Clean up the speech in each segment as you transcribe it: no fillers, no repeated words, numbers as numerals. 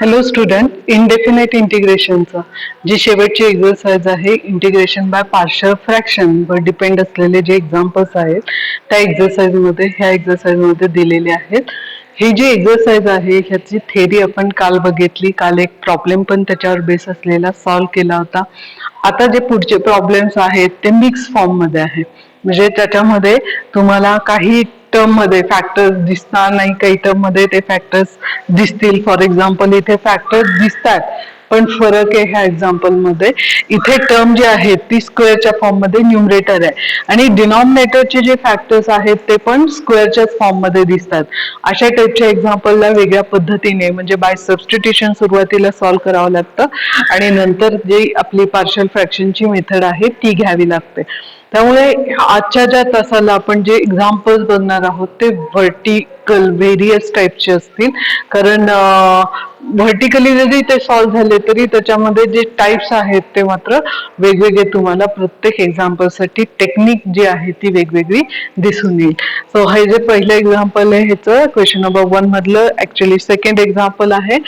Hello student, indefinite इंटिग्रेशनचा जी शेवटची exercise आहे integration by partial fraction वर डिपेंड असलेले जे एक्झाम्पल्स आहेत त्या ह्या एक्झरसाइज मध्ये दिलेले आहेत. ही जी एक्झरसाइज आहे ह्याची थेरी आपण काल बघितली. काल एक प्रॉब्लेम पण त्याच्यावर बेस असलेला सॉल्व्ह केला होता. आता जे पुढचे प्रॉब्लेम्स आहेत ते मिक्स फॉर्म मध्ये आहे. म्हणजे त्याच्यामध्ये तुम्हाला काही टर्म मध्ये फॅक्टर्स दिसणार नाही, काही टर्म मध्ये ते फॅक्टर्स दिसतील. फॉर एक्झाम्पल इथे फॅक्टर्स दिसतात पण फरक आहे ह्या एक्झाम्पल मध्ये. इथे टर्म जे आहेत ती स्क्वेअरच्या फॉर्म मध्ये न्यूमरेटर आहे आणि डिनॉमिनेटरचे जे फॅक्टर्स आहेत ते पण स्क्वेअरच्याच फॉर्म मध्ये दिसतात. अशा टाईपच्या एक्झाम्पलला वेगळ्या पद्धतीने म्हणजे बाय सबस्टिट्यूशन सुरुवातीला सॉल्व्ह करावं लागतं आणि नंतर जी आपली पार्शियल फ्रॅक्शनची मेथड आहे ती घ्यावी लागते. त्यामुळे आजच्या ज्या तासाला आपण जे एक्झाम्पल्स बघणार आहोत ते व्हर्टिकल व्हेरियस टाईपचे असतील. कारण व्हर्टिकली जरी ते सॉल्व्ह झाले तरी त्याच्यामध्ये जे टाइप्स आहेत ते मात्र वेगवेगळे तुम्हाला प्रत्येक एक्झाम्पलसाठी टेक्निक जी आहे ती वेगवेगळी दिसून येईल. सो हे जे पहिलं एक्झाम्पल आहे ह्याचं क्वेश्चन नंबर 1 मधलं ऍक्च्युली सेकंड एक्झाम्पल आहे.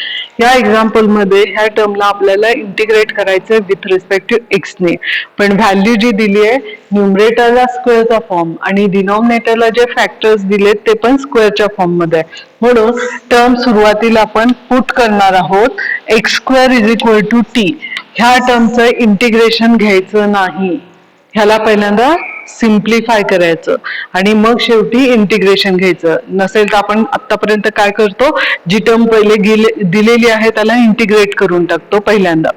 या एक्झाम्पल मध्ये ह्या टर्मला आपल्याला इंटिग्रेट करायचं विथ रिस्पेक्ट टू एक्स ने. पण व्हॅल्यू जी दिली आहे न्यूमरेटरला स्क्वेअरचा फॉर्म आणि डिनॉमिनेटरला जे फॅक्टर्स दिलेत ते पण स्क्वेअरच्या फॉर्म मध्ये आहे. म्हणून टर्म सुरुवातीला आपण पुट करणार आहोत x square is equal to t. ह्या टर्मचं इंटिग्रेशन घ्यायचं नाही, ह्याला पहिल्यांदा सिम्प्लिफाय करायचं आणि मग शेवटी इंटिग्रेशन घ्यायचं. नसेल तर आपण आतापर्यंत काय करतो, जी टर्म पहिले दिलेली आहे त्याला इंटिग्रेट करून टाकतो पहिल्यांदा.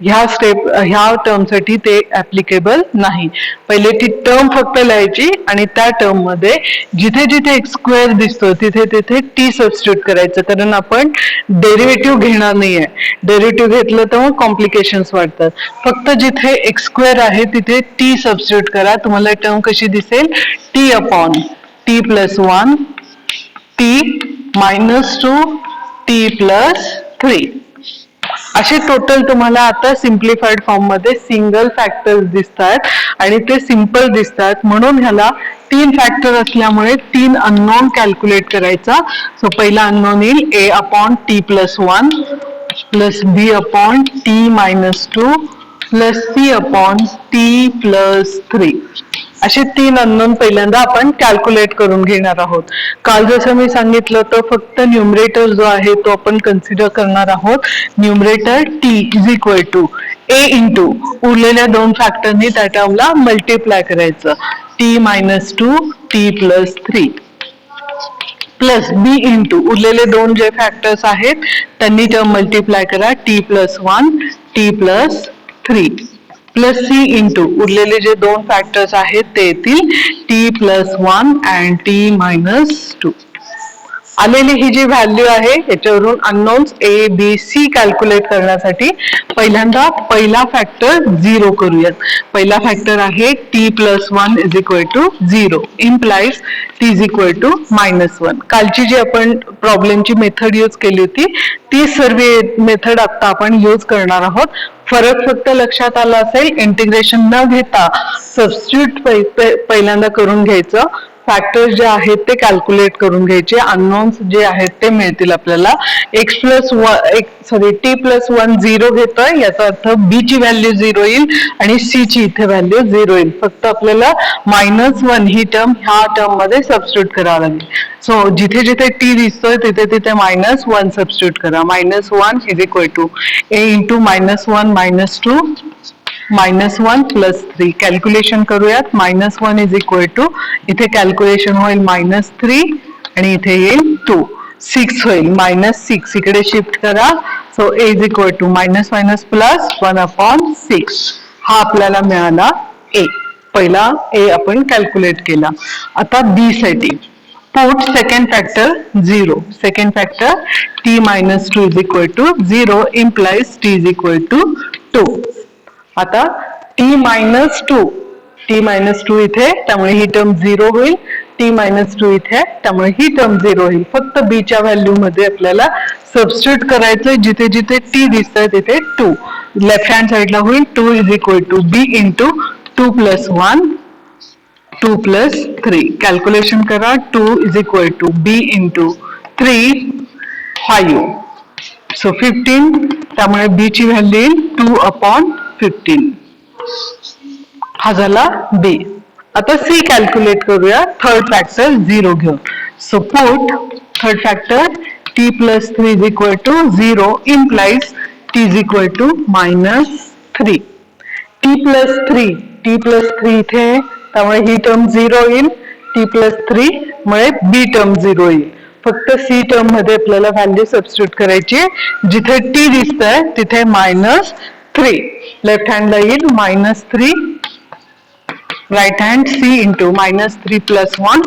ह्या टर्मसाठी ते ऍप्लिकेबल नाही. पहिले ती टर्म फक्त लिहायची आणि त्या टर्म मध्ये जिथे जिथे एक्स स्क्वेअर दिसतो तिथे तिथे टी सबस्टिट्यूट करायचं. कारण आपण डेरिव्हेटिव्ह घेणार नाहीये. डेरिव्हेटिव्ह घेतलं तर मग कॉम्प्लिकेशन्स वाढतात. फक्त जिथे एक्स स्क्वेअर आहे तिथे टी सबस्टिट्यूट करा. तुम्हाला टर्म कशी दिसेल, T upon T plus 1 T -2 t plus 3. असे टोटल तुम्हाला आता सिम्प्लिफाईड फॉर्म मध्ये सिंगल फॅक्टर्स दिसतात आणि ते सिंपल दिसतात. म्हणून ह्याला 3 फॅक्टर असल्यामुळे 3 अननोन कॅल्क्युलेट करायचा. सो पहिला अननोन येईल A upon T plus 1 plus B upon T -2 plus C upon T plus 3. असे 3 अननोन पहिल्यांदा आपण कॅल्क्युलेट करून घेणार आहोत. काल जसं मी सांगितलं तर फक्त न्यूमरेटर जो आहे तो आपण कन्सिडर करणार आहोत. Numerator t is equal to A into उरलेल्या 2 फॅक्टरनी त्या टर्मला मल्टिप्लाय करायचं. T -2 t plus 3 plus B into उरलेले 2 जे फॅक्टर्स आहेत त्यांनी टर्म मल्टिप्लाय करा. T plus 1 t plus 3 plus C into उरलेले जे 2 फॅक्टर्स आहेत ते येतील टी प्लस 1 अँड टी -2. आलेली ही जी व्हॅल्यू आहे याच्यावरून unknowns A B C calculate करण्यासाठी पहिल्यांदा पहिला फॅक्टर 0 करूयात. पहिला फॅक्टर आहे t plus 1 is equal to 0 implies t is equal to -1. कालची जी आपण प्रॉब्लेमची मेथड यूज केली होती ती सर्व मेथड आता आपण यूज करणार आहोत. फरक फक्त लक्षात आला असेल, इंटिग्रेशन न घेता सबस्टिट्यूट पहिल्यांदा करून घ्यायचं. फॅक्टर्स जे आहेत ते कॅल्क्युलेट करून घ्यायचे. अननोन्स जे आहेत ते मिळतील आपल्याला. टी प्लस 1 0 घेतोय याचा अर्थ बी ची व्हॅल्यू 0 येईल आणि सी ची इथे व्हॅल्यू 0 येईल. फक्त आपल्याला -1 ही टर्म ह्या टर्म मध्ये सबस्टिट्यूट करावं लागेल. सो जिथे जिथे टी दिसतोय तिथे तिथे -1 सबस्टिट्यूट करा. -1 is equal to A into -1 -2 -1 plus 3. Calculation करूयात. -1 इज इक्वल टू इथे कॅल्क्युलेशन होईल -3 आणि इथे येईल 2. 6 होईल -6 इकडे शिफ्ट करा. So A is equal to -, plus 1/6. हा आपल्याला मिळाला ए. पहिला ए आपण कॅल्क्युलेट केला. आता बी साठी put second factor 0. Second factor t -2 is equal to 0 implies t is equal to 2. आता t -2 इथे त्यामुळे ही टर्म 0 होईल. t -2 इथे त्यामुळे ही टर्म 0 होईल. फक्त b च्या व्हॅल्यू मध्ये आपल्याला सबस्टिट्यूट करायचंय. जिथे जिथे t दिसतंय तिथे 2. लेफ्ट हँड साइडला होईल 2 is equal to b into 2 plus 1 2 plus 3. Calculation करा. 2 is equal to b into 3 5. So 15, त्यामुळे बी ची व्हॅल्यू येईल 2/15. हा झाला बी. आता सी कॅल्क्युलेट करूया थर्ड फॅक्टर 0 घेऊन. So put third factor t plus 3 is equal to 0 implies t is equal to -3. t plus 3 इथे आहे, त्यामुळे ही टर्म 0 येईल. t plus 3 मुळे b टर्म 0 येईल. फक्त c टर्म मध्ये आपल्याला व्हॅल्यू सबस्टिट्यूट करायची आहे. जिथे t दिसतंय तिथे -3. लेफ्ट हँडला येईल -3. Right hand c into -3 + 1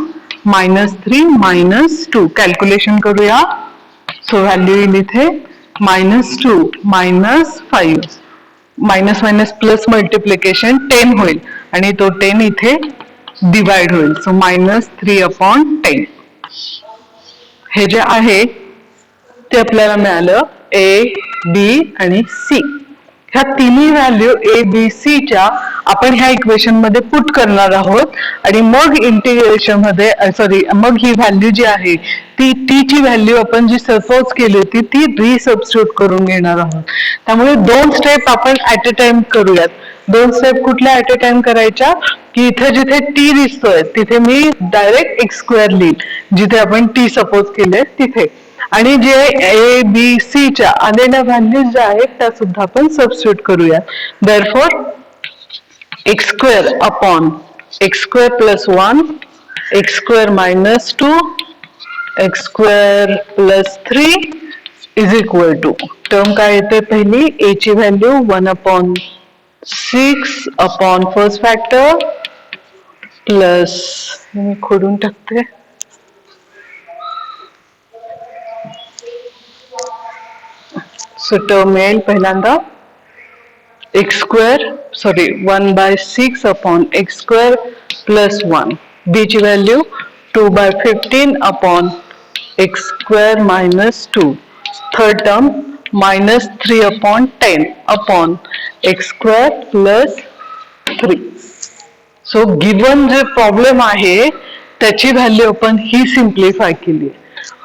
-3 -2. Calculation करूया. सो व्हॅल्यू येईल इथे -2 -5. मायनस मायनस प्लस मल्टिप्लिकेशन 10 होईल आणि तो 10 इथे डिवाइड होईल. सो -3/10. हे जे आहे ते आपल्याला मिळालं ए, बी आणि सी. ह्या तिन्ही व्हॅल्यू ए, बी, सी च्या आपण ह्या इक्वेशन मध्ये पुट करणार आहोत आणि मग इंटिग्रेशन मध्ये मग ही व्हॅल्यू जी आहे ती टी ची व्हॅल्यू आपण जी सपोज केली होती ती रिसबस्टिट्यूट करून घेणार आहोत. त्यामुळे 2 स्टेप आपण ऍट अ टाइम करूयात. 2 स्टेप कुठल्या ऍट अ टाइम करायच्या की इथे जिथे टी दिसतोय तिथे मी डायरेक्ट x² लिहिल, जिथे आपण टी सपोज केले तिथे. आणि जे ए, बी, सी च्या आलेल्या व्हॅल्यूज ज्या आहेत त्या सुद्धा आपण सबस्टिट्यूट करूया. Therefore x² upon x² + 1 x² - 2 x² + 3 is equal to term काय येते पहिली ए ची value 1/6 upon first factor plus मी खोडून टाकते सो टर्म मिळेल पहिल्यांदा x² 1/6 अपॉन x² + 1. b ची value 2/15 upon x² - 2. Third term -3/10 upon x² + 3. So given जे प्रॉब्लेम आहे त्याची व्हॅल्यू आपण ही सिम्प्लिफाय केली.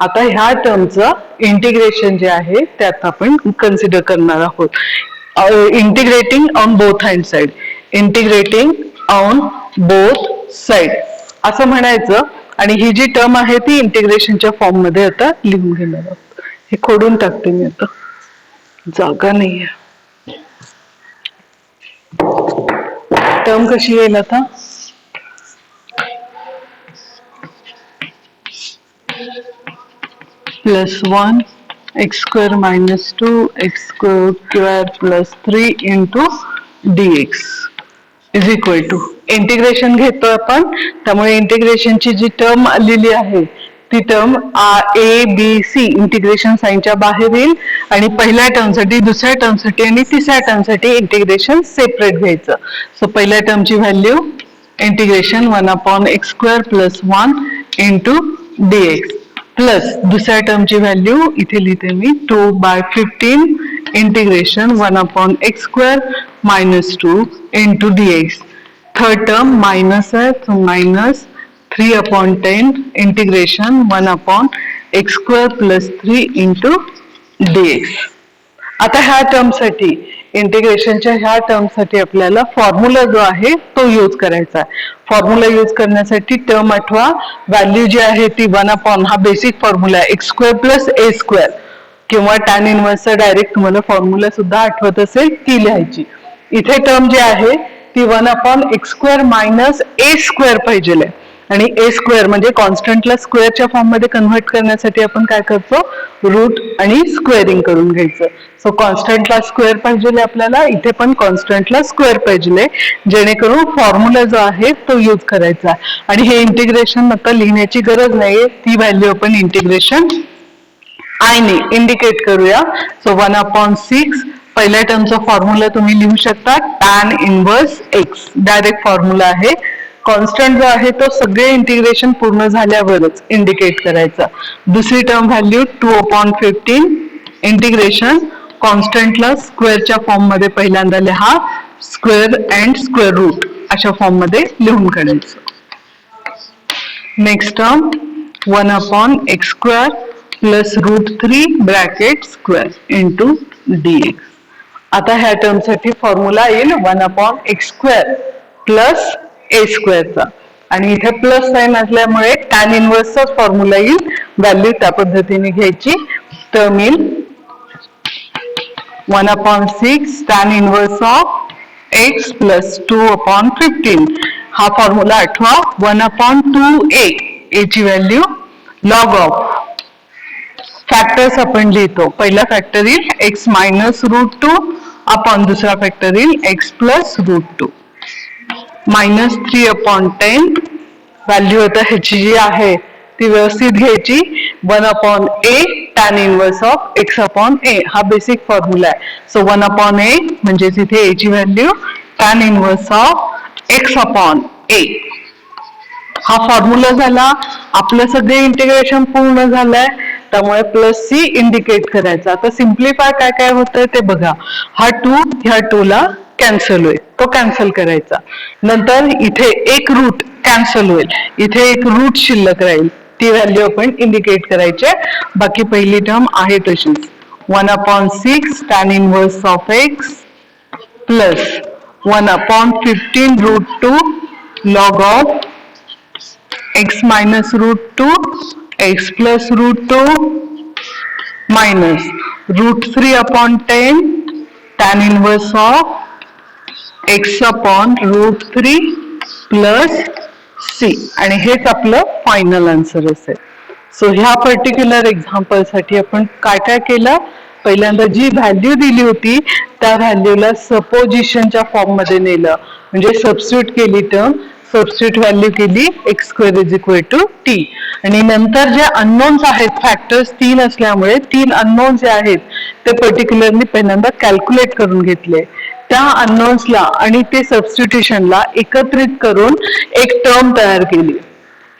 आता ह्या टर्मचं इंटिग्रेशन जे आहे त्यात आपण कन्सिडर करणार आहोत. Integrating on both hand side. Integrating on both side असं म्हणायचं. आणि ही जी टर्म आहे ती इंटिग्रेशनच्या फॉर्म मध्ये आता लिहून घेणार आहोत. हे खोडून टाकते मी आता, जागा नाहीये. टर्म कशी येईल आता +1 x² - 2 x² + 3 into dx is equal to integration घेतो आपण. त्यामुळे इंटिग्रेशनची जी टर्म आलेली आहे ती term A, B, C integration साइनच्या बाहेर येईल आणि पहिल्या टर्मसाठी, दुसऱ्या टर्मसाठी आणि तिसऱ्या टर्मसाठी इंटिग्रेशन सेपरेट घ्यायचं. सो पहिल्या टर्मची value integration 1/x² + 1 into dx plus दुसऱ्या टर्मची व्हॅल्यू इथे लिहिते मी 2/15 integration 1/x² - 2 into dx. Third term minus आहे तो -3/10 इंटिग्रेशन 1/x² + 3 इंटू dx. आता ह्या टर्मसाठी इंटिग्रेशनच्या ह्या टर्मसाठी आपल्याला फॉर्म्युला जो आहे तो यूज करायचा आहे. फॉर्म्युला यूज करण्यासाठी टर्म आठवा. व्हॅल्यू जी आहे ती 1/, हा बेसिक फॉर्म्युला आहे x² + a² किंवा tan इनव्हर्सचा डायरेक्ट तुम्हाला फॉर्म्युला सुद्धा आठवत असेल ती लिहायची. इथे टर्म जी आहे ती 1/x² - a² पाहिजे आणि a² म्हणजे कॉन्स्टंटला स्क्वेअरच्या फॉर्म मध्ये कन्व्हर्ट करण्यासाठी आपण काय करतो रूट आणि स्क्वेअरिंग करून घ्यायचं. सो कॉन्स्टंटला स्क्वेअर पाहिजे आपल्याला, इथे पण कॉन्स्टंटला स्क्वेअर पाहिजे जेणेकरून फॉर्म्युला जो आहे तो यूज करायचा. आणि हे इंटिग्रेशन आता लिहिण्याची गरज नाहीये, ती व्हॅल्यू आपण इंटिग्रेशन आय ने इंडिकेट करूया. सो 1/6 पहिल्या टर्मचा फॉर्म्युला तुम्ही लिहू शकता tan inverse x direct formula आहे. कॉन्स्टंट जो आहे तो सगळे इंटिग्रेशन पूर्ण झाल्यावरच इंडिकेट करायचा. दुसरी टर्म व्हॅल्यू 2/15 इंटिग्रेशन कॉन्स्टंटला स्क्वेअरच्या फॉर्म मध्ये पहिल्यांदा लिहा, स्क्वेअर अँड स्क्वेअर रूट अशा फॉर्म मध्ये लिहून काढायचं. Next term 1/x² plus √3 bracket square into dx. आता ह्या टर्मसाठी फॉर्म्युला येईल 1/x² प्लस a स्क्वेअरचा, आणि इथे प्लस साइन असल्यामुळे tan इनवर्सचा फॉर्म्युला येईल. व्हॅल्यू त्या पद्धतीने घ्यायची. टर्म येईल 1/6 tan inverse of x plus 2/15. हा फॉर्म्युला आठवा. 1/2a, a ची व्हॅल्यू लॉग ऑफ फॅक्टर्स आपण लिहितो. पहिला फॅक्टर येईल x मायनस √2 अपॉन दुसरा फॅक्टर येईल x प्लस √2. -3/10 व्हॅल्यू आता ह्याची जी आहे ती व्यवस्थित घ्यायची. 1/a tan inverse of x/a हा बेसिक फॉर्म्युला आहे. सो 1/a म्हणजे तिथे a ची value tan inverse of x/a. हा फॉर्म्युला झाला. आपलं सगळे इंटिग्रेशन पूर्ण झालंय, त्यामुळे प्लस सी इंडिकेट करायचा. आता सिम्प्लिफाय काय काय होतंय ते बघा. हा 2 ह्या 2 ला कॅन्सल होईल, तो कॅन्सल करायचा. नंतर इथे एक रूट कॅन्सल होईल, इथे एक रूट शिल्लक राहील, ती व्हॅल्यू आपण इंडिकेट करायची. बाकी पहिली टर्म आहे तशीच. 1/6 tan inverse of x plus 1/15 √2 log of x minus √2 x plus √2 minus √3/10 tan inverse of x upon √3 plus c, आणि हेच आपलं फायनल आन्सर असेल. सो ह्या पर्टिक्युलर एक्झाम्पल साठी आपण काय काय केलं. पहिल्यांदा जी व्हॅल्यू दिली होती त्या व्हॅल्यूला सपोजिशनच्या फॉर्म मध्ये नेलं, म्हणजे सबस्टिट्यूट केली टर्म. सबस्टिट्यूट व्हॅल्यू केली x² = t, आणि नंतर जे अननोन्स आहेत, फॅक्टर्स 3 असल्यामुळे 3 अननोन्स जे आहेत ते पर्टिक्युलरली पहिल्यांदा कॅल्क्युलेट करून घेतले. त्या अननोन्सला आणि ते सबस्टिट्यूशनला एकत्रित करून एक टर्म तयार केली.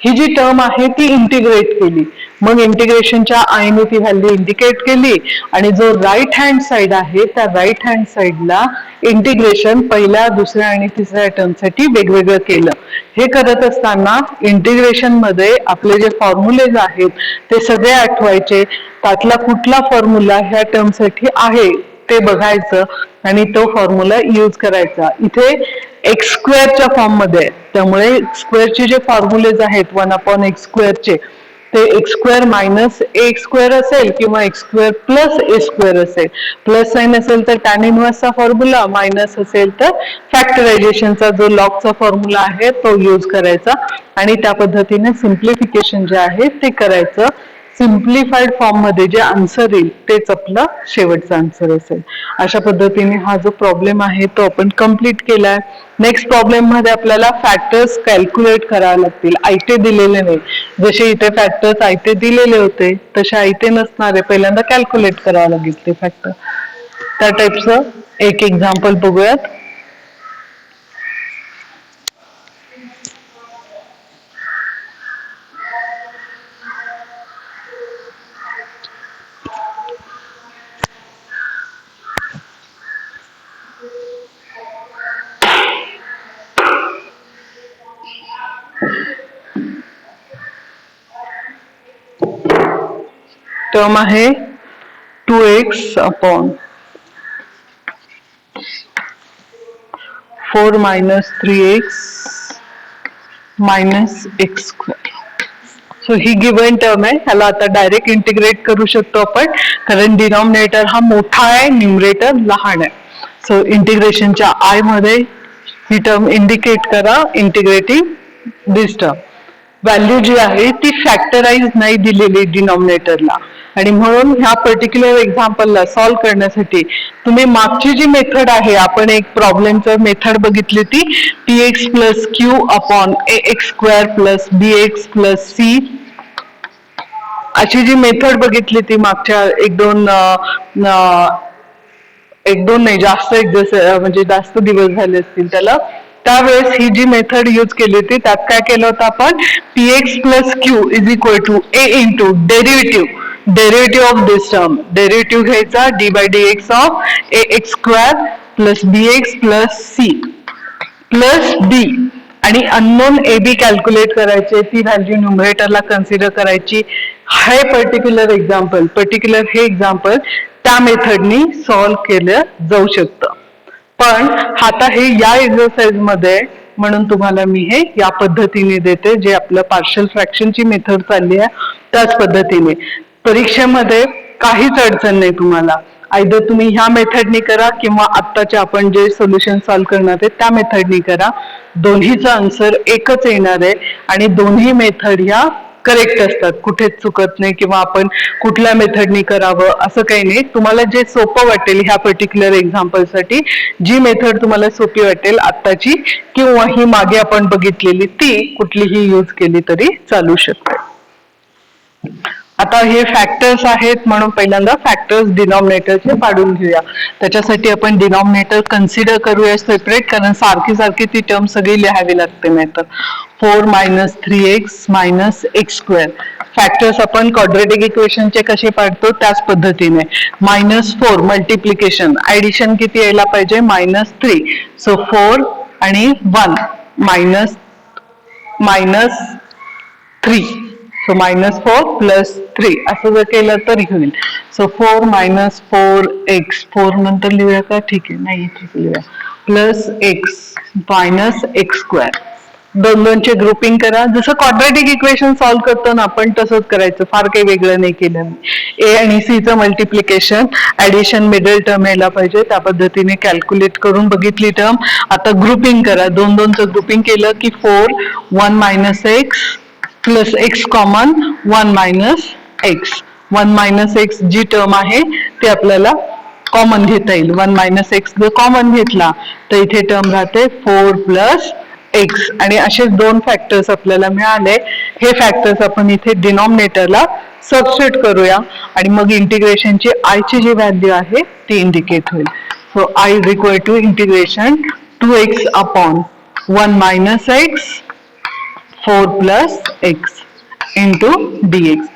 ही जी टर्म आहे ती इंटिग्रेट केली. मग इंटिग्रेशनच्या आयने ती व्हॅल्यू इंडिकेट केली, आणि जो राईट हँड साइड आहे त्या राईट हँड साइडला इंटिग्रेशन पहिल्या, दुसऱ्या आणि तिसऱ्या टर्मसाठी वेगवेगळं केलं. हे करत असताना इंटिग्रेशन मध्ये आपले जे फॉर्म्युलेज आहेत ते सगळे आठवायचे. त्यातला कुठला फॉर्म्युला ह्या टर्मसाठी आहे ते बघायचं आणि तो फॉर्म्युला यूज करायचा. इथे x² फॉर्म मध्ये, त्यामुळे स्क्वेअरचे जे फॉर्म्युलेज आहेत 1/x² चे, ते x² मायनस a² असेल किंवा x² प्लस a² असेल. प्लस साइन असेल तर tan इनवर्सचा फॉर्म्युला, मायनस असेल तर फॅक्टरायझेशनचा जो लॉगचा फॉर्म्युला आहे तो यूज करायचा, आणि त्या पद्धतीने सिम्प्लिफिकेशन जे आहे ते करायचं. सिम्प्लिफाईड फॉर्म मध्ये जे आन्सर येईल तेच आपलं शेवटचा आन्सर असेल. अशा पद्धतीने हा जो प्रॉब्लेम आहे तो आपण कम्प्लीट केलाय. नेक्स्ट प्रॉब्लेम मध्ये आपल्याला फॅक्टर्स कॅल्क्युलेट करावे लागतील. आयते दिलेले नाही, जसे इथे फॅक्टर्स आयते दिलेले होते तसे आयते नसणारे पहिल्यांदा कॅल्क्युलेट करावं लागेल ते फॅक्टर. त्या टाईपचं एक एक्झाम्पल बघूयात. टर्म आहे 2x upon 4 minus 3x minus x². So ही गिवन टर्म आहे. ह्याला आता डायरेक्ट इंटिग्रेट करू शकतो आपण, कारण डिनॉमिनेटर हा मोठा आहे, न्यूमरेटर लहान आहे. सो इंटिग्रेशनच्या आय मध्ये ही टर्म इंडिकेट करा इंटिग्रेटिंग दिस टर्म. व्हॅल्यू जी आहे ती फॅक्टराइज नाही दिलेली डिनॉमिनेटरला, आणि म्हणून ह्या पर्टिक्युलर एक्झाम्पलला सॉल्व्ह करण्यासाठी तुम्ही मागची जी मेथड आहे, आपण एक प्रॉब्लेमचं मेथड बघितली ती px plus q upon ax² plus bx plus c, अशी जी मेथड बघितली ती मागच्या एक दोन नाही जास्त म्हणजे जास्त दिवस झाले असतील त्याला. त्यावेळेस ही जी मेथड यूज केली होती त्यात काय केलं होतं आपण, px plus q is equal to a into derivative of this term. Derivative घ्यायचा d/dx of ax² plus bx plus c plus b, आणि अननोन ab कॅल्क्युलेट करायचे. ती व्हॅल्यू न्यूमरेटरला कन्सिडर करायची. हे पर्टिक्युलर हे एक्झाम्पल त्या मेथडनी सॉल्व्ह केलं जाऊ शकतं. पण आता हे या एक्सरसाइज मध्ये म्हणून तुम्हाला मी हे या पद्धतीने देते, जे आपलं पार्शल फ्रॅक्शनची मेथड चालली आहे त्याच पद्धतीने. परीक्षेमध्ये काहीच अडचण नाही तुम्हाला. आयदर तुम्ही ह्या मेथडनी करा किंवा आत्ताचे आपण जे सोल्युशन सॉल्व्ह करणार आहे त्या मेथडनी करा. दोन्हीचा आन्सर एकच येणार आहे आणि दोन्ही मेथड ह्या करेक्ट असतात, कुठेच चुकत नाही किंवा आपण कुठल्या मेथडनी करावं असं काही नाही. तुम्हाला जे सोपं वाटेल ह्या पर्टिक्युलर एक्झाम्पलसाठी, जी मेथड तुम्हाला सोपी वाटेल आत्ताची किंवा ही मागे आपण बघितलेली ती कुठलीही यूज केली तरी चालू शकते. आता हे फॅक्टर्स आहेत म्हणून पहिल्यांदा फॅक्टर्स डिनॉमिनेटरचे पाडून घेऊया. त्याच्यासाठी आपण डिनॉमिनेटर कन्सिडर करूया सेपरेट, कारण सारखी सारखी ती टर्म सगळी लिहावी लागते नाही तर. 4 minus 3x minus x square. Factors आपण क्वाड्रेटिक इक्वेशनचे कसे पाडतो त्याच पद्धतीने. -4 मल्टिप्लिकेशन, ऍडिशन किती यायला पाहिजे -3. सो 4 आणि 1 मायनस 3. सो -4 प्लस 3 असं जर केलं तरी होईल. सो 4 मायनस 4x, 4 नंतर लिहूया का? ठीक आहे, नाही ठीक लिहूया. Plus x minus x square. दोन दोनचे ग्रुपिंग करा. जसं क्वाड्रेटिक इक्वेशन सॉल्व्ह करतो ना आपण तसंच करायचं, फार काही वेगळं नाही केलं मी. ए आणि सी चं मल्टिप्लिकेशन, ऍडिशन मिडल टर्म यायला पाहिजे त्या पद्धतीने कॅल्क्युलेट करून बघितली टर्म. आता ग्रुपिंग करा. दोन दोनचं ग्रुपिंग केलं की 4 1 minus x plus x common 1 minus x. 1 minus x जी टर्म आहे ते आपल्याला कॉमन घेता येईल. 1 मायनस एक्स जर कॉमन घेतला तर इथे टर्म राहते 4 प्लस एक्स. आणि असेच दोन फॅक्टर्स आपल्याला मिळाले. हे फॅक्टर्स आपण इथे डिनॉमिनेटरला सबस्टिट्यूट करूया आणि मग इंटिग्रेशनची आय ची जी व्हॅल्यू आहे ती इंडिकेट होईल. So I is equal to integration 2x upon 1 minus x 4 plus x into dx.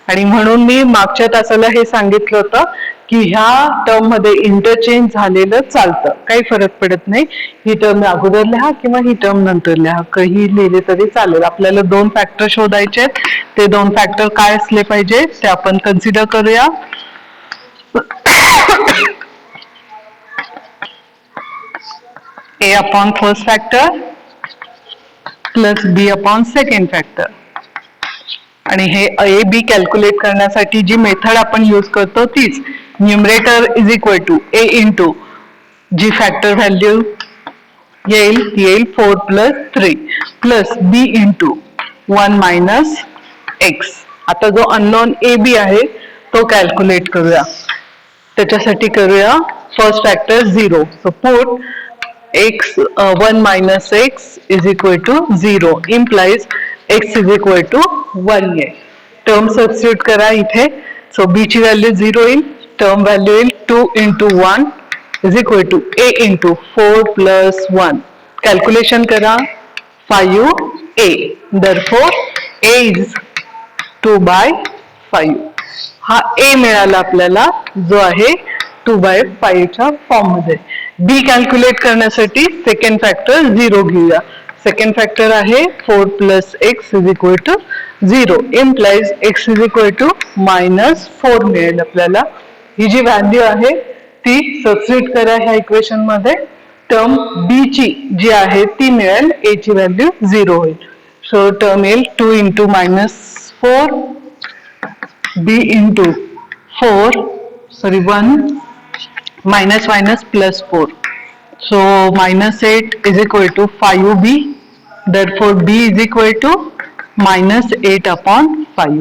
आणि म्हणून मी मागच्या तासाला हे सांगितलं होतं की ह्या टर्म मध्ये इंटरचेंज झालेलं चालतं, काही फरक पडत नाही. ही टर्म अगोदर लिहा किंवा ही टर्म नंतर लिहा, काही लिहिले तरी चालेल. आपल्याला दोन फॅक्टर शोधायचे आहेत. ते दोन फॅक्टर काय असले पाहिजे ते आपण कन्सिडर करूया. a upon first factor plus B upon second factor. आणि हे ए बी कॅल्क्युलेट करण्यासाठी जी मेथड आपण यूज करतो तीच. Numerator is equal to A into जी फॅक्टर व्हॅल्यू येईल ती येईल 4 plus 3 plus B into 1 minus x. आता जो अननोन ए बी आहे तो कॅल्क्युलेट करूया. त्याच्यासाठी करूया first factor 0. So put x 1 minus x is equal to 0 implies x is equal to 1 आहे. टर्म सबस्टिट्यूट करा इथे. सो b ची व्हॅल्यू 0 येईल, टर्म व्हॅल्यू येईल 2 into 1 is equal to a into 4 plus 1. Calculation करा 5a. therefore a is 2/5. हा a मिळाला आपल्याला जो आहे 2/5 च्या फॉर्म मध्ये. बी कॅल्क्युलेट करण्यासाठी सेकंड फॅक्टर 0 घेऊया. सेकंड फॅक्टर आहे 4 plus x is equal to 0 implies x is equal to -4 मिळेल आपल्याला. ही जी व्हॅल्यू आहे ती सबस्टिट्यूट करा ह्या इक्वेशन मध्ये. टर्म बी ची जी आहे ती मिळेल, ए ची व्हॅल्यू 0 होईल. सो टर्म येईल 2 into -4 b into 4 sorry 1 minus minus plus 4. So -8 is equal to 5b. Therefore b is equal to -8 upon 5.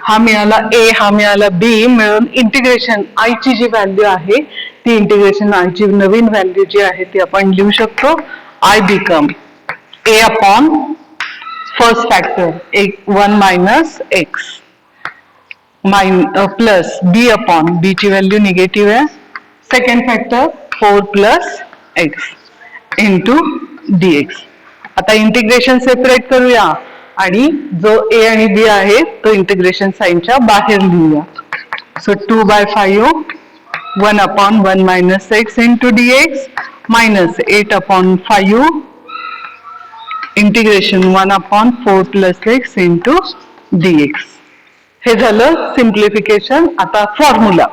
हा मिळाला a, हा मिळाला b. मिळून इंटिग्रेशन i ची जी व्हॅल्यू आहे ती इंटिग्रेशन i ची नवीन व्हॅल्यू जी आहे ती आपण लिहू शकतो. I become a upon first factor 1 minus x plus b upon b ची व्हॅल्यू निगेटिव्ह आहे. Second factor 4 plus x into dx. आता इंटिग्रेशन सेपरेट करूया आणि जो a आणि b आहे तो इंटिग्रेशन साइनच्या बाहेर लिहूया. So 2/5 1 upon 1 minus x into dx minus 8 upon 5 integration 1 upon 4 plus x into dx. हे झालं सिम्प्लिफिकेशन. आता फॉर्म्युला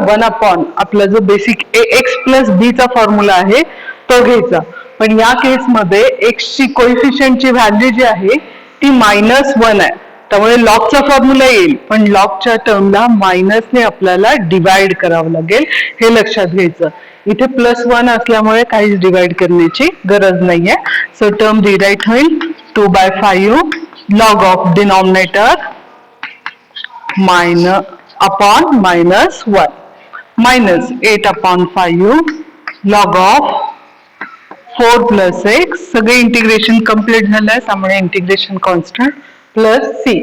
1 अपॉन आपला जो बेसिक एक्स प्लस बी चा फॉर्म्युला आहे तो घ्यायचा. पण या केसमध्ये एक्स ची कोइफिशियंटची व्हॅल्यू जी आहे ती -1 आहे, त्यामुळे लॉगचा फॉर्म्युला येईल, पण लॉगच्या टर्मला मायनसने आपल्याला डिवाइड करावं लागेल, हे लक्षात घ्यायचं. इथे +1 असल्यामुळे काहीच डिवाइड करण्याची गरज नाहीये. सो टर्म डिराईट होईल 2/5 log of denominator upon -1 -8/5 log of 4 + x. सगळे इंटिग्रेशन कम्प्लीट झालंय, त्यामुळे integration constant plus C.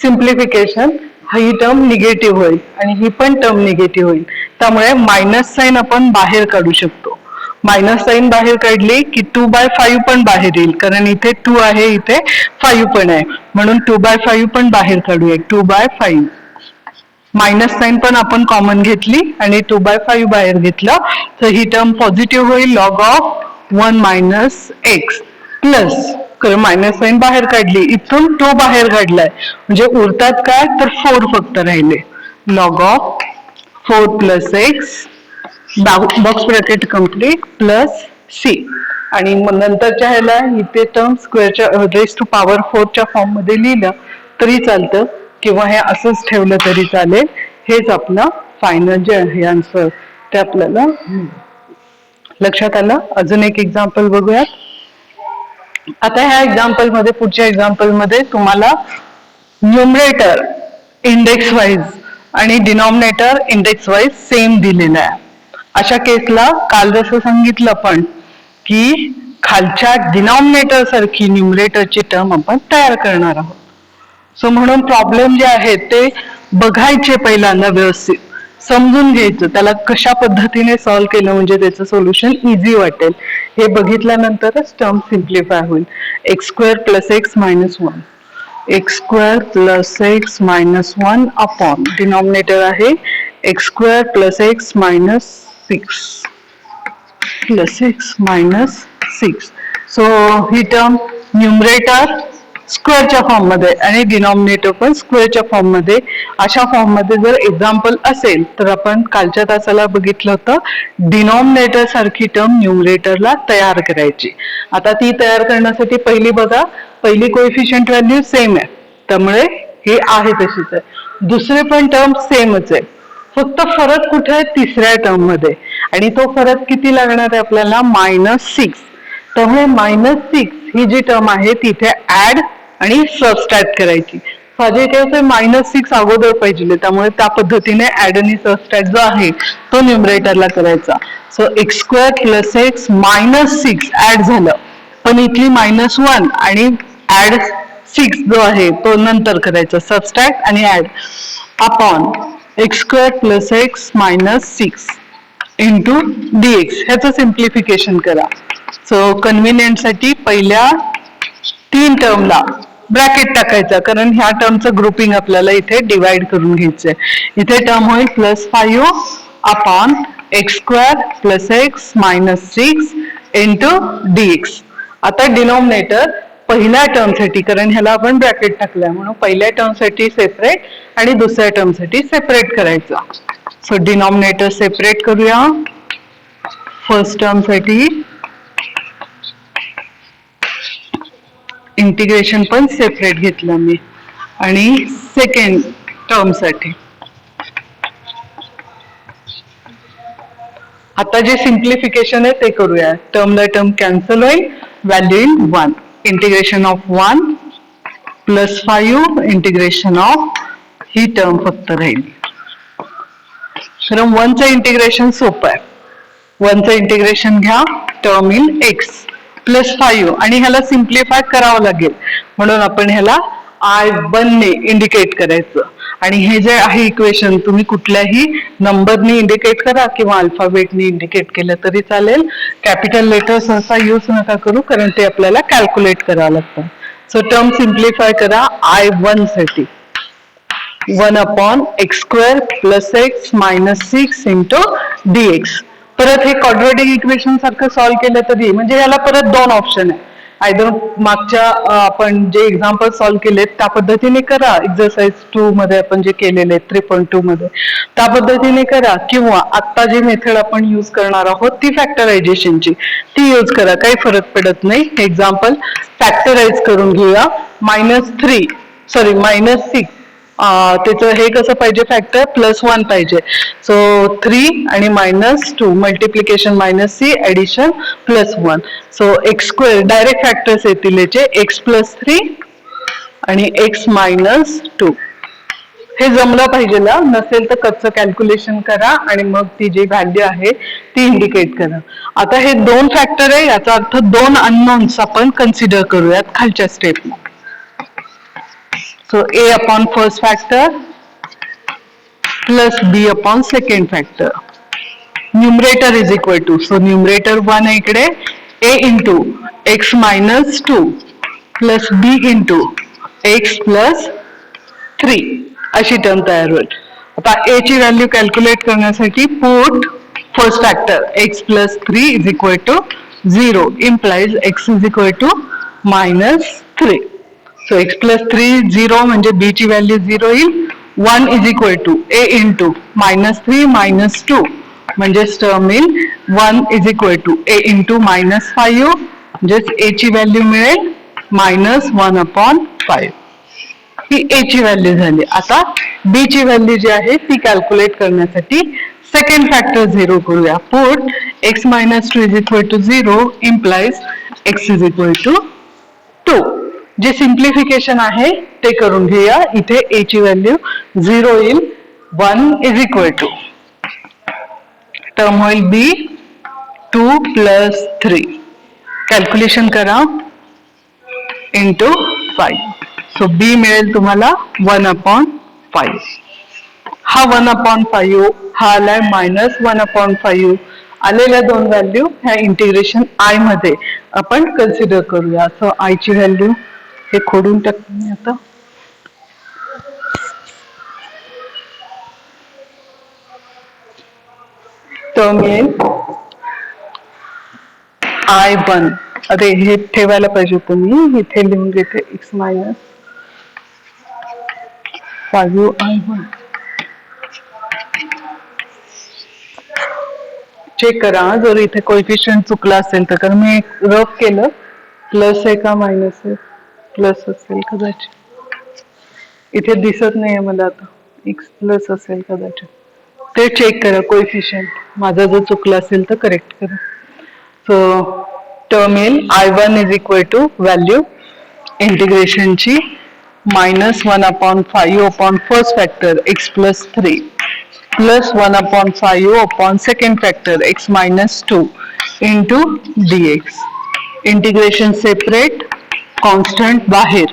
Simplification ही टर्म निगेटिव्ह होईल आणि ही पण टर्म निगेटिव्ह होईल, त्यामुळे मायनस साइन आपण बाहेर काढू शकतो. मायनस साइन बाहेर काढली की 2/5 पण बाहेर येईल, कारण इथे 2 आहे, इथे 5 पण आहे, म्हणून 2/5 पण बाहेर काढूया. 2/5 मायनस साइन पण आपण कॉमन घेतली आणि 2/5 बाहेर घेतलं, तर ही टर्म पॉझिटिव्ह होईल. Log of 1 - x plus minus sign बाहेर काढली, इथून 2 बाहेर काढलाय, म्हणजे उरतात काय तर 4 फक्त राहिले. Log of 4 + x box bracket complete plus C. आणि मग नंतरच्या ह्याला इथे टर्म स्क्वेअरच्या रेज टू पॉवर 4 च्या फॉर्म मध्ये लिहिलं तरी चालतं, किंवा हे असंच ठेवलं तरी चालेल. हेच आपलं फायनल जे आहे आन्सर ते आपल्याला लक्षात आलं. अजून एक एक्झाम्पल बघूयात. आता ह्या एक्झाम्पल मध्ये, पुढच्या एक्झाम्पल मध्ये तुम्हाला न्यूमरेटर इंडेक्स वाईज आणि डिनॉमिनेटर इंडेक्स वाईज सेम दिलेला आहे. अशा केसला काल जसं सांगितलं पण की खालच्या डिनॉमिनेटर सारखी न्यूमरेटरची टर्म आपण तयार करणार आहोत. सो म्हणून प्रॉब्लेम जे आहेत ते बघायचे पहिल्यांदा, व्यवस्थित समजून घ्यायचं, त्याला कशा पद्धतीने सॉल्व्ह केलं म्हणजे त्याचं सोल्युशन इझी वाटेल, हे बघितल्यानंतरच टर्म सिम्प्लिफाय होईल. x² + x - 1 x² + x - 1 upon denominator आहे x² + x - 6 + x - 6. सो ही टर्म न्यूमरेटर स्क्वेअरच्या फॉर्म मध्ये आणि डिनॉमिनेटर पण स्क्वेअरच्या फॉर्म मध्ये. अशा फॉर्म मध्ये जर एक्झाम्पल असेल तर आपण कालच्या तासाला बघितलं होतं डिनॉमिनेटर सारखी टर्म न्यूमरेटरला तयार करायची. आता ती तयार करण्यासाठी पहिली बघा, पहिली कोएफिशियंट व्हॅल्यू सेम आहे, त्यामुळे हे आहे तशीच आहे. दुसरे पण टर्म सेमच आहे, फक्त फरक कुठे आहे तिसऱ्या टर्म मध्ये, आणि तो फरक किती लागणार आहे आपल्याला -6. त्यामुळे -6 ही जी टर्म आहे तिथे ऍड आणि सबस्ट्रॅक्ट करायची. साहजिक आहे -6 अगोदर पाहिजे, त्यामुळे त्या पद्धतीने ऍड आणि सबस्ट्रॅक्ट जो आहे तो न्यूमरेटरला करायचा. सो x² + x - 6 ऍड झालं, पण इथली -1 आणि ऍड 6 जो आहे तो नंतर करायचा, सबस्ट्रॅक्ट आणि add upon x² + x - 6 into dx. ह्याचं सिम्प्लिफिकेशन करा. सो कन्व्हिनियंट साठी पहिल्या 3 टर्मला ब्रॅकेट टाकायचा, कारण ह्या टर्मचं ग्रुपिंग आपल्याला इथे डिवाइड करून घ्यायचंय. इथे टर्म होईल +5 upon x² + x - 6 into dx. आता डिनॉमिनेटर पहिल्या टर्म साठी, कारण ह्याला आपण ब्रॅकेट टाकलाय म्हणून पहिल्या टर्म साठी सेपरेट आणि दुसऱ्या टर्म साठी सेपरेट करायचा. सो डिनॉमिनेटर सेपरेट करूया. फर्स्ट टर्म साठी इंटिग्रेशन पण सेपरेट घेतलं मी, आणि सेकंड टर्म साठी आता जे सिम्प्लिफिकेशन आहे ते करूया. टर्मला टर्म कॅन्सल होईल, value in 1. Integration of 1 +5 integration of he term फक्त राहील. कारण 1चं इंटिग्रेशन सोपं आहे. 1चं इंटिग्रेशन घ्या, टर्म इन x +5, आणि ह्याला सिम्प्लिफाय करावं लागेल म्हणून आपण ह्याला I1 ने इंडिकेट करायचं. आणि हे जे आहे इक्वेशन तुम्ही कुठल्याही नंबरने इंडिकेट करा किंवा अल्फाबेटने इंडिकेट केलं तरी चालेल. कॅपिटल लेटर सहसा यूज नका करू, कारण ते आपल्याला कॅल्क्युलेट करावं लागतं. सो टर्म सिम्प्लिफाय करा. I1 साठी 1 upon x² + x - 6 into dx. परत हे क्वाड्रॅटिक इक्वेशन सारखं सॉल्व्ह केलं तरी, म्हणजे याला परत 2 ऑप्शन आहे. आयदर मागच्या आपण जे एक्झाम्पल सॉल्व्ह केलेत त्या पद्धतीने करा, एक्सरसाइज 2 मध्ये आपण जे केलेले 3.2 मध्ये त्या पद्धतीने करा, किंवा आता जी मेथड आपण यूज करणार आहोत ती फॅक्टरायझेशनची ती यूज करा, काही फरक पडत नाही. एक्झाम्पल फॅक्टराइज करून घेऊया. -6 त्याचं हे कसं पाहिजे फॅक्टर +1 पाहिजे. सो 3 आणि -2 multiplication -c addition +1. So x² direct factors येतील याचे x+3 आणि x -2. हे जमलं पाहिजे ना, नसेल तर कच्चं कॅल्क्युलेशन करा आणि मग ती जी व्हॅल्यू आहे ती इंडिकेट करा. आता हे 2 फॅक्टर आहे, याचा अर्थ 2 अननोन्स आपण कन्सिडर करूयात खालच्या स्टेपला. So a upon first factor plus b upon second factor. Numerator is equal to, so numerator 1 आहे इकडे, a into x -2 plus b into x plus 3 अशी टर्म तयार होईल. आता a ची व्हॅल्यू कॅल्क्युलेट करण्यासाठी put first factor x plus 3 is equal to 0 implies x is equal to -3. So x plus 3 0 म्हणजे b ची व्हॅल्यू 0 येईल. 1 is equal to a into -3 -2 म्हणजे टर्म येईल 1 is equal to a into -5 म्हणजेच a ची value मिळेल -1/5. ही a ची value झाली. आता b ची व्हॅल्यू जी आहे ती कॅल्क्युलेट करण्यासाठी सेकंड फॅक्टर 0 करूया. Put x -2 is equal to 0 implies x is equal to 2. जे सिम्प्लिफिकेशन आहे ते करून घेऊया. इथे a ची व्हॅल्यू 0 येईल. 1 is equal to टर्म होईल b 2 plus 3 कॅल्क्युलेशन करा इंटू 5. सो b मिळेल तुम्हाला 1/5. हा 1/5 हा आलाय -1/5. आलेल्या 2 व्हॅल्यू ह्या इंटिग्रेशन i मध्ये आपण कन्सिडर करूया. सो i ची व्हॅल्यू हे खोडून टाकतो मी आता. तर मिळेल I1. अरे हे ठेवायला पाहिजे होतं मी, इथे लिहून घेते x -5i1. चेक करा जर इथे कोएफिशियंट चुकला असेल तर, कारण मी रफ केलं. प्लस आहे का मायनस आहे? प्लस असेल कदाचित, इथे दिसत नाहीये मला आता. x प्लस असेल कदाचित, ते चेक करा कोएफिशियंट. माझा जर चुकला असेल तर करेक्ट करा. सो टर्म येईल I1 is equal to value इंटिग्रेशनची -1/5 upon first factor x plus 3 plus 1/5 upon second factor x -2 into dx. Integration separate, constant बाहेर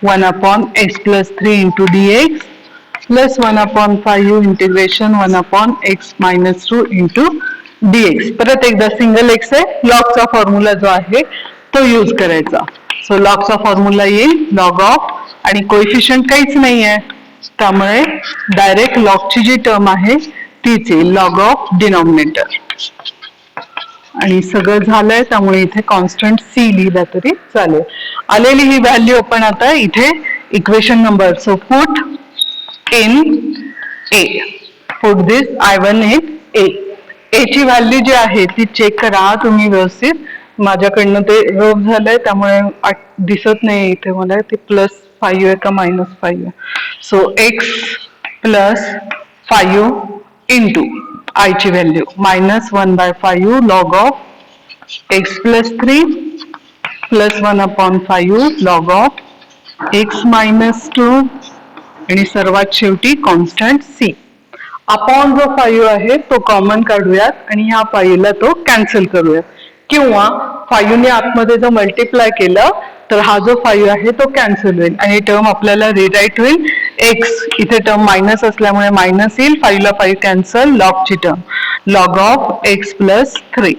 1/x plus 3 into dx plus 1/5 integration 1/x minus 2 into dx. परत एकदा single x आहे, लॉगचा formula जो आहे तो use करायचा. So लॉगचा formula येईल log of, आणि कोएफिशियंट काहीच नाही आहे त्यामुळे डायरेक्ट लॉगची जी टर्म आहे तीच येईल लॉग ऑफ डिनॉमिनेटर. आणि सगळं झालंय त्यामुळे इथे कॉन्स्टंट c लिहिला तरी चालेल. आलेली ही व्हॅल्यू आपण आता इथे equation number, so put in a, put this I1 in a. a ची व्हॅल्यू जी आहे ती चेक करा तुम्ही व्यवस्थित. माझ्याकडनं ते रफ झालंय त्यामुळे दिसत नाही इथे मला ते +5 आहे का -5 आहे. सो x +5 इंटू I ची value -1/5 log of x plus 3 plus 1/5 log of x -2 आणि सर्वात शेवटी कॉन्स्टंट c. अपॉन जो 5 आहे तो कॉमन काढूयात आणि ह्या 5 ला तो कॅन्सल करूयात, किंवा 5 ने आतमध्ये जर मल्टिप्लाय केलं तर हा जो 5 आहे तो कॅन्सल होईल आणि टर्म आपल्याला रिराईट होईल x. इथे टर्म मायनस असल्यामुळे मायनस येईल, 5 ला 5 कॅन्सल, लॉगची term log of x plus 3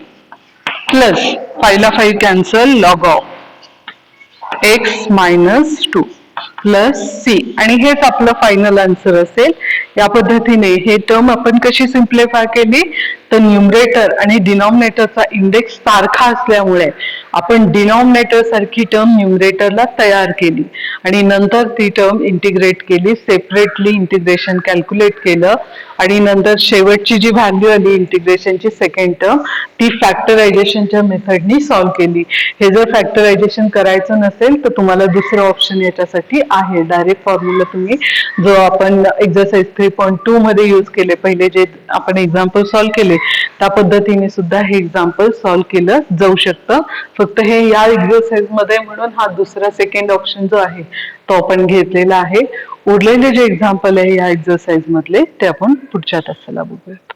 plus 5 ला 5 cancel log of x -2 plus C आणि हेच आपलं फायनल आन्सर असेल. या पद्धतीने हे टर्म आपण कशी सिम्प्लिफाय केली तर न्यूमरेटर आणि डिनॉमिनेटरचा इंडेक्स सारखा असल्यामुळे आपण डिनॉमिनेटर सारखी टर्म न्यूमरेटरला तयार केली आणि नंतर ती टर्म इंटिग्रेट केली, सेपरेटली इंटिग्रेशन कॅल्क्युलेट केलं आणि नंतर शेवटची जी व्हॅल्यू आली इंटिग्रेशनची सेकंड टर्म ती फॅक्टरायझेशनच्या मेथडनी सॉल्व्ह केली. हे जर फॅक्टरायझेशन करायचं नसेल तर तुम्हाला दुसरं ऑप्शन याच्यासाठी आहे. डायरेक्ट फॉर्म्युला तुम्ही जो आपण एक्झरसाइज 3.2 मध्ये यूज केले, पहिले जे आपण एक्झाम्पल सॉल्व्ह केले त्या पद्धतीने सुद्धा हे एक्झाम्पल सॉल्व्ह केलं जाऊ शकतं. फक्त हे या एक्झरसाइज मध्ये म्हणून हा दुसरा सेकंड ऑप्शन जो आहे तो आपण घेतलेला आहे. उरलेले जे एक्झाम्पल आहे या एक्झरसाइज मधले ते आपण पुढच्या तासाला बघूयात.